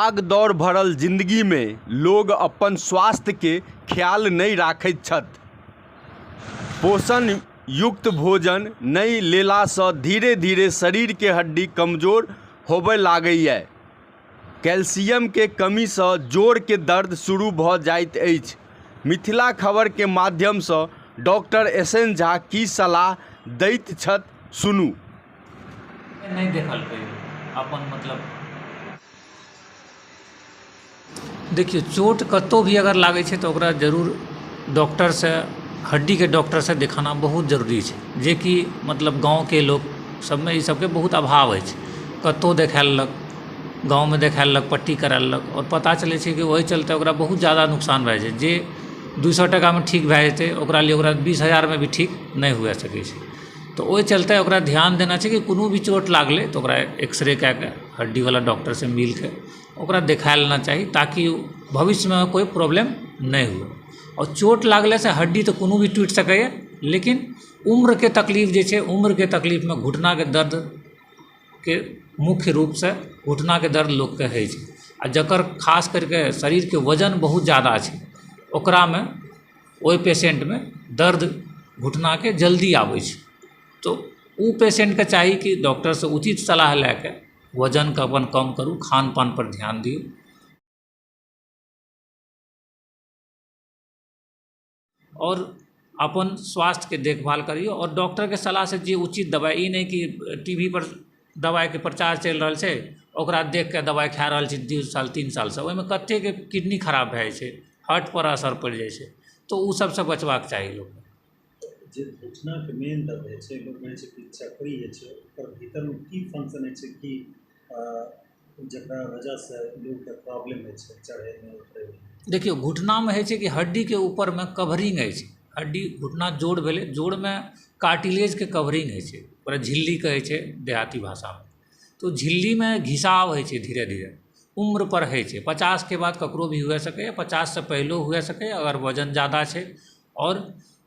भाग दौड़ भरल जिंदगी में लोग अपन स्वास्थ्य के ख्याल नहीं राखैत छथि। पोषण युक्त भोजन नहीं लेला सँ धीरे धीरे शरीर के हड्डी कमजोर होबय लागैए। कैल्शियम के कमी सँ जोड़ के दर्द शुरू भऽ जाइत अछि। मिथिला खबर के माध्यम सँ डॉक्टर एस.एन. झा की सलाह दैत छथि सुनू। नहीं देखल अपन मतलब देखिए चोट कतौ भी अगर लागै छै तो ओकरा जरूर डॉक्टर से हड्डी के डॉक्टर से दिखाना बहुत जरूरी छै, जे कि मतलब गाँव के लोग सब में ई सबके बहुत अभाव अछि। कतौ देखेलक गाँव में देखेलक पट्टी करेलक और पता चलै छै कि वही चलते ओकरा बहुत ज़्यादा नुकसान भए जाइ छै। जे 200 टका में ठीक भए जेतै ओकरा लिए ओकरा 20,000 में भी ठीक नहीं हुए सकै छै। तो ओहि चलते ओकरा ध्यान देना छै कि कोनो भी चोट लागलै तो ओकरा एक्सरे कए के हड्डीवाला डॉक्टर से मिल के ओकरा देखा लेना चाही, ताकि भविष्य में कोई प्रॉब्लम नहीं हुए। और चोट लागले से हड्डी तो कोनो भी टूट सकैए, लेकिन उम्र के तकलीफ जे छै, उम्र के तकलीफ में घुटना के दर्द के मुख्य रूप से घुटना के दर्द लोग के होइ छै। आ जकर खास करके शरीर के वजन बहुत ज़्यादा छै ओकरा में ओहि पेशेंट में दर्द घुटना के जल्दी आबै छै। तो उ पेशेंट के चाही कि डॉक्टर से उचित सलाह लेके वजन के अपन कम करू, खान पान पर ध्यान दियौ और अपन स्वास्थ्य के देखभाल करियो। और डॉक्टर के सलाह से जे उचित दवाई, ई नहीं कि टीवी पर दवाई के प्रचार चल रहा छै ओकरा देख के दवाई खा रहल छी 2 साल 3 साल से, ओहिमे कते के किडनी खराब भए जाइ छै, हार्ट पर असर पड़ि जाइ छै। तो उ सबसे बचबाक चाही लोग। जे घुटना के मेन दर्द होइ छै, लोग कहै छै कि चक्री होइ छै, ओकर भीतर में की फंक्शन होइ छै कि जकरा वजह से लोग के प्रॉब्लम होइ छै चढ़े में उतरे में। देखियो घुटना में होइ छै कि हड्डी के ऊपर में कवरिंग होइ छै। हड्डी घुटना जोड़ भेलै, जोड़ में कार्टिलेज के कवरिंग होइ छै, ओकरा झिल्ली कहै छै देहाती भाषा में। तो झिल्ली में घिसाव होइ छै धीरे धीरे, उम्र पर होइ छै। 50 के बाद ककरो भी हुए सकैए, 50 से पहलो हुए सकैए अगर वजन ज़्यादा छै और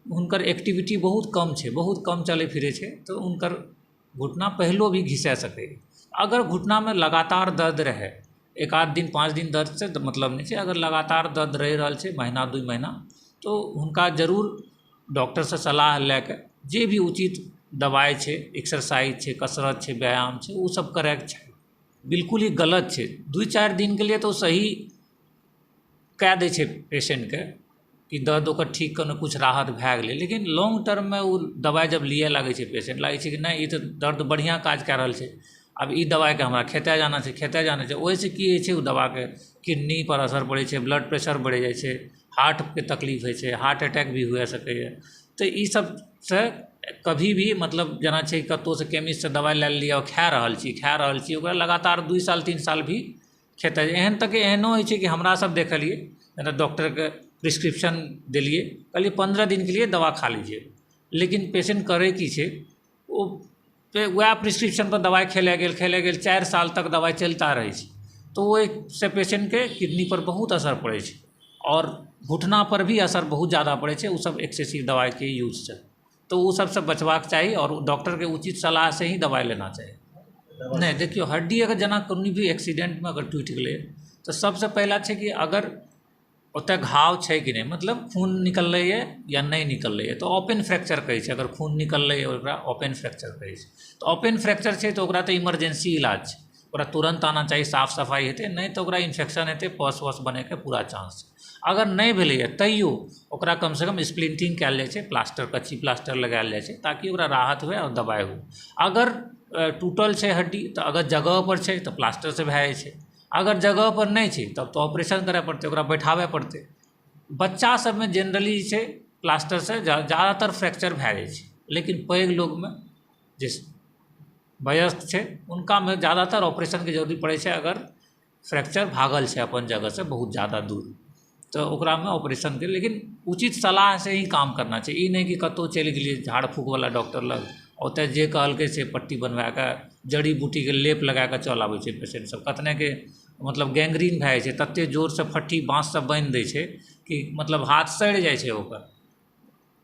हुनकर एक्टिविटी बहुत कम छै, बहुत कम चलै फिरै छै, तो हुनकर घुटना पहलो भी घिसा सकैए। अगर घुटना में लगातार दर्द रहे, एक आध दिन 5 दिन दर्द से मतलब नहीं छै, अगर लगातार दर्द रहि रहल छै महीना 2 महीना, तो हुनका जरूर डॉक्टर से सलाह लेके जे भी उचित दवाई छै, एक्सरसाइज छै, कसरत छै, व्यायाम छै, वो सब करैके छै। बिल्कुल ही गलत छै 2-4 दिन के लिए तो सही कए दै छै पेशेंट के कि दर्द ओकर ठीक करने कुछ राहत भए गेलै, लेकिन लॉन्ग टर्म में वो दवाई जब लिए लागै छै पेशेंट, लागै छै कि नहीं, ये तो दर्द बढ़िया काज कए रहल छै, अब ई दवाई के हमरा खेते जाना छै, खेते जाना छै। ओहिसँ की होइ छै, ओ दवा के किडनी पर असर पड़ै छै, ब्लड प्रेशर बढ़ि जाइ छै, हार्ट के तकलीफ होइ छै, हार्ट अटैक भी हुए सकैए। तो ई सब से कभी भी मतलब जेना छै कतौ से केमिस्ट से दवाई लए लिया और खा रहल छी ओकरा लगातार 2 साल 3 साल भी खेते। एहन तक एहनो होइ छै कि हमरा सब देखलिए जेना डॉक्टर के प्रिस्क्रिप्शन देलिए, कहलिए 15 दिन के लिए दवा खा लीजिए, लेकिन पेशेंट करे की छै, वो वएह प्रिस्क्रिप्शन पर दवाई खेले गेल 4 साल तक दवाई चलता रहे छै। तो वो से पेशेंट के किडनी पर बहुत असर पड़े छै और घुटना पर भी असर बहुत ज़्यादा पड़े छै, वो सब एक्सेसिव दवाई के यूज से। तो वो सबसे बचबाक चाही और डॉक्टर के उचित सलाह से ही दवाई लेना चाही। नहीं देखियो हड्डी अगर जेना कोनो भी एक्सीडेंट में अगर टूटि गेलै तो सबसे पहला छै कि अगर ओतऽ घाव छै कि नहीं, मतलब खून निकललै या नहीं निकललै, तो ओपन फ्रैक्चर कहै छै। अगर खून निकललै ओकरा ओपन फ्रैक्चर कहै छै। तो ओपन फ्रैक्चर छै तो ओकरा तो इमरजेंसी इलाज छै, ओकरा तुरंत आना चाहिए, साफ सफाई हेतै, नहीं तो ओकरा इन्फेक्शन हेतै, पस वस बनैके पूरा चांस छै। अगर नहीं भेलैए तैयो ओकरा कम से कम स्प्लिंटिंग कयल जाइ छै, प्लास्टर कच्ची प्लास्टर लगायल जाइ छै, ताकि ओकरा राहत हुए और दबाइ हो। अगर टूटल छै हड्डी तो अगर जगह पर छै तो प्लास्टर से भए जाइ छै, अगर जगह पर नहीं छै तब तो ऑपरेशन करय पड़तै, ओकरा बैठाबय पड़तै। बच्चा सब में जनरली छै प्लास्टर से ज़्यादातर फ्रैक्चर भए जाइ छै, लेकिन पैघ लोग में जे वयस्क छै उनका में ज़्यादातर ऑपरेशन के जरूरी पड़ै छै, अगर फ्रैक्चर भागल छै अपन जगह से बहुत ज़्यादा दूर, तो ओकरा में ऑपरेशन के। लेकिन उचित सलाह से ही काम करना चाहिए, ई नहीं कि कतौ चलि गेलिए झाड़ फूक वाला डॉक्टर लग, ओतऽ जे कहलकै से पट्टी बनवा के जड़ी बूटी के लेप लगा के चल आबै छै पेशेंट सब। कतने के मतलब गैंग्रीन भए जाइ छै, तते जोर से फट्टी बाँस सब बांधि दै छै कि मतलब हाथ सड़ि जाइ छै ओकर।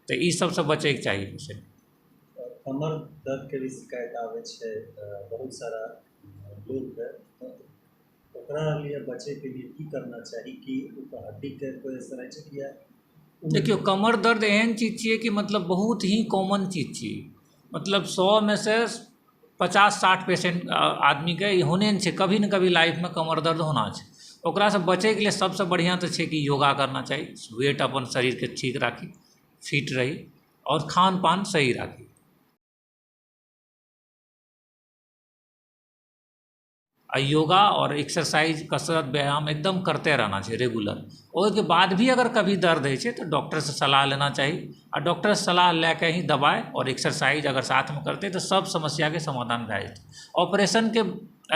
तो ई सबसे बचैके चाही पेशेंट। कमर दर्द के भी शिकायत आबै छै बहुत सारा लोग के, ओकरा लिए बचे के लिए की करना चाही कि ओकर हड्डी के कोई असर है छै या देखियो कमर दर्द एहन चीज छिए कि मतलब बहुत ही कॉमन चीज छिए, मतलब 100 में से 50-60% आदमी के ई होने न छै, कभी न कभी लाइफ में कमर दर्द होना छै। ओकरा से बचे के लिए सबसे बढ़िया तो छै कि योगा करना चाहिए, वेट अपन शरीर के ठीक राखी, फिट रही और खान पान सही राखी। आ योगा और एक्सरसाइज कसरत व्यायाम एकदम करते रहना चाहिए रेगुलर। ओहिके बाद भी अगर कभी दर्द होइ छै तो डॉक्टर से सलाह लेना चाहिए, आ डॉक्टर से सलाह लेके ही दवाई और एक्सरसाइज अगर साथ में करते तो सब समस्या के समाधान भए जेतै। ऑपरेशन के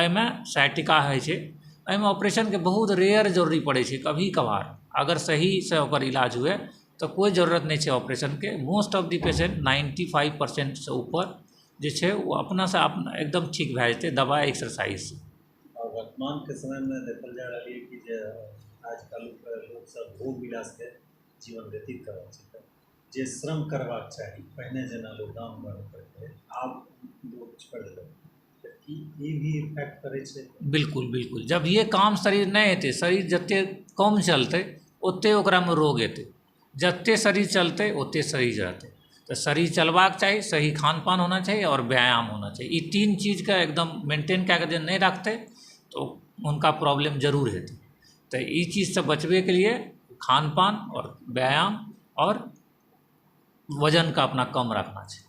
एहिमे साइटिका होइ छै, एहिमे ऑपरेशन के बहुत रेयर जरूरी पड़ै छै, कभी कभार अगर सही से ओकर इलाज हुए तो कोई जरूरत नहीं छै ऑपरेशन के। मोस्ट ऑफ द पेशेंट 95% से ऊपर जे छै वो अपना से अपना एकदम ठीक भए जेतै दवाई एक्सरसाइज से। और वर्तमान के समय में देखल जा रही है कि जे आजकल लोग सब भोग विलास के जीवन व्यतीत कर रहल छै, जे श्रम करबाक चाही पहिने जेना लोग गाम घर करते आब लोग छोड़ देलक, कि ये भी इफेक्ट करे छै? बिल्कुल बिल्कुल, जब ये काम शरीर नहीं हेतै, शरीर जते कम चलतै ओते ओकरा में रोग हेतै, जते शरीर चलतै ओते शरीर रहतै। तो शरीर चलबाक चाही, सही खान पान होना चाहिए और व्यायाम होना चाहिए। ये 3 चीज़ का एकदम मेंटेन कए के जे नहीं रखते तो उनका प्रॉब्लम जरूर हेतै। तो ई चीज़ से बचबे के लिए खान पान और व्यायाम और वजन का अपना कम रखना चाहिए।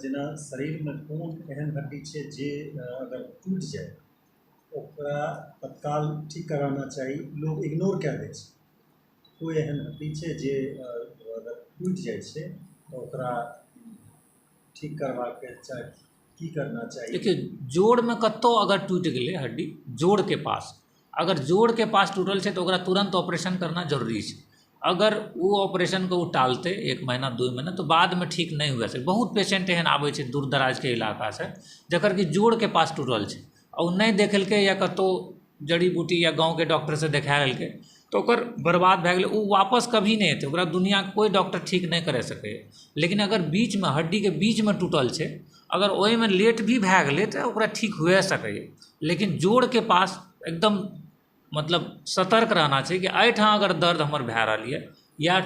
जेना शरीर में कोन एहन हड्डी छै जे अगर टूट जाए ओकरा तत्काल ठीक कराना चाही, लोग इग्नोर कए दै छै? कोई एहन हड्डी छै जे अगर टूट जाए छै तो ओकरा ठीक करबाक चाही, की करना चाहिए? देखिए जोड़ में कतौ अगर टूट गए हड्डी, जोड़ के पास अगर जोड़ के पास टूटल छै तो ओकरा तुरंत ऑपरेशन करना जरूरी छै। अगर वो ऑपरेशन को टालते 1 महीना 2 महीना तो बाद में ठीक नहीं हुए सके। बहुत पेशेंट एहन आबै छै दूर दराज के इलाका से जकर कि जोड़ के पास टूटल छै और नहीं देखेलकै या कतौ जड़ी बूटी या गाँव के डॉक्टर से देखा लेलकै तो ओकर बर्बाद भए गेलै, वो वापस कभी नहीं हेतै, ओकरा दुनिया के कोई डॉक्टर ठीक नहीं करे सकैए। लेकिन अगर बीच में हड्डी के बीच में टूटल छै, अगर ओहि में लेट भी भए गेलै तो ओकरा ठीक हुए सकैए। लेकिन जोड़ के पास एकदम मतलब सतर्क रहना चाहिए कि एहिठाम अगर दर्द हमर भए रहल यऽ या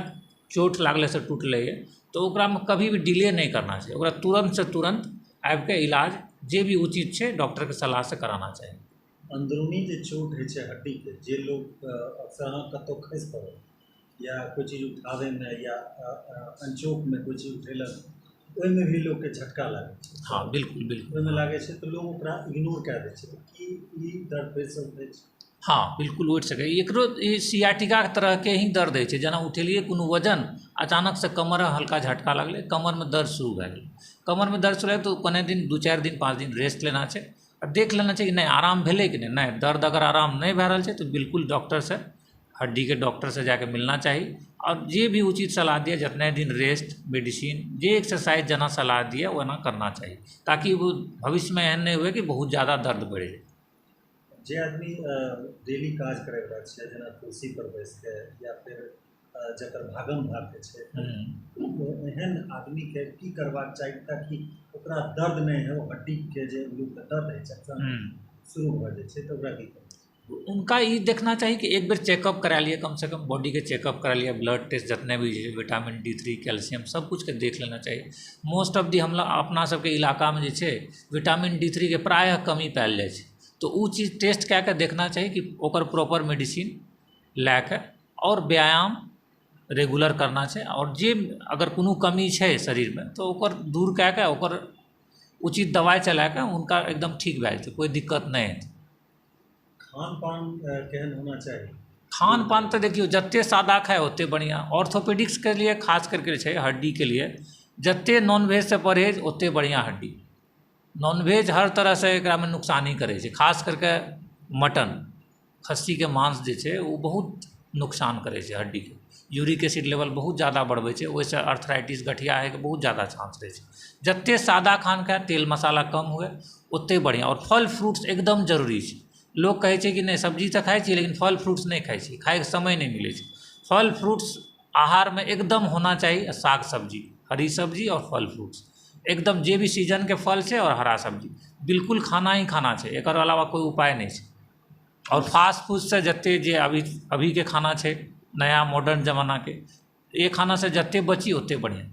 चोट लागले से टूटलै है तो ओकरा में कभी भी डिले नहीं करना चाहिए, ओकरा तुरंत से तुरंत आबि के इलाज जे भी उचित छै डॉक्टर के सलाह से कराना चाहिए। अंदरूनी जे चोट होइ छै हड्डी के, जे लोग अक्सर अहाँ कतौ खसि पड़ल या कोई चीज उठावे में या अनचोक में कोई चीज उठेलक ओहिमे भी लोग के झटका लागे छै। हाँ बिल्कुल बिल्कुल, ओहिमे लागे छै तो लोग ओकरा इग्नोर कए दै छै, तो की ई दर्द फेर से उठै छै? हाँ बिल्कुल उठि सकै। एकरो ई सियाटिका तरह के ही दर्द होइ छै, जेना उठेलिए कोनो वजन अचानक से कमर हल्का झटका लगलै, कमर में दर्द शुरू भए गेलै। कमर में दर्द शुरू है तो कने दिन 2-4 दिन 5 दिन रेस्ट लेना छै और देख लेना चाहिए कि नहीं आराम भेलै कि नहीं। दर्द अगर आराम नहीं भए रहल छै तो बिल्कुल डॉक्टर से, हड्डी के डॉक्टर से जाके मिलना चाहिए और जे भी उचित सलाह दिए, जितने दिन रेस्ट मेडिसिन जे एक्सरसाइज जना सलाह दिए वना करना चाहिए, ताकि वो भविष्य में एहन नहीं हुए कि बहुत ज़्यादा दर्द बढ़े जाए। जे आदमी डेली काज करे वाला छै, जेना कुर्सी पर बैस के या फिर जकर भागम भाग के छै, तो एहन आदमी के की करबाक चाही ताकि ओकरा दर्द नहीं हो, हड्डी के जे लोग के दर्द है छै शुरू भऽ जाइ छै तो ओकरा की करना? उनका ये देखना चाहिए कि एक बार चेकअप करा लिए, कम से कम बॉडी के चेकअप करा लिया, ब्लड टेस्ट जितने भी विटामिन D3 कैल्शियम सब कुछ के देख लेना चाहिए। मोस्ट ऑफ दी हमला अपना सबके इलाका में जे छै विटामिन D3 के प्रायः कमी पायल जाइ छै, तो वो चीज़ टेस्ट कए के देखना चाहिए कि ओकर प्रॉपर मेडिसिन लए के और व्यायाम रेगुलर करना छै, और जे अगर कोनो कमी छै शरीर में तो ओकर दूर कए के ओकर उचित दवाई चला के उनका एकदम ठीक भए जेतै, कोई दिक्कत नहीं हेतै। खान पान केहन होना चाहिए? खान पान तो देखियो जत्ते सादा खाए ओते बढ़िया। ऑर्थोपेडिक्स के लिए खास करके छै हड्डी के लिए जत्ते नॉनवेज से परहेज ओते बढ़िया हड्डी। नॉनवेज हर तरह से एकरा में नुकसानी करे छै, खास करके मटन खस्सी के मांस जे छै वो बहुत नुकसान करे छै हड्डी के, यूरिक एसिड लेवल बहुत ज़्यादा बढ़बै छै, ओहिसँ अर्थराइटिस गठिया होइके बहुत ज़्यादा चांस रहै छै। जत्ते सादा खान खाए, तेल मसाला कम हुए ओते बढ़िया। और फल फ्रूट्स एकदम जरूरी छै। लोग कहै छै कि नहीं सब्जी तो खाइ छी लेकिन फल फ्रूट्स नहीं खाइ छी, खाए के समय नहीं मिले छै। फल फ्रूट्स आहार में एकदम होना चाहिए, साग सब्जी, हरी सब्जी और फल फ्रूट्स एकदम जे भी सीजन के फल छै और हरा सब्जी बिल्कुल खाना ही खाना छै, एकर अलावा कोई उपाय नहीं छै। और फास्ट फूड से जते जे अभी के खाना छै नया मॉडर्न जमाना के, ये खाना से जते बची ओते बढ़िया।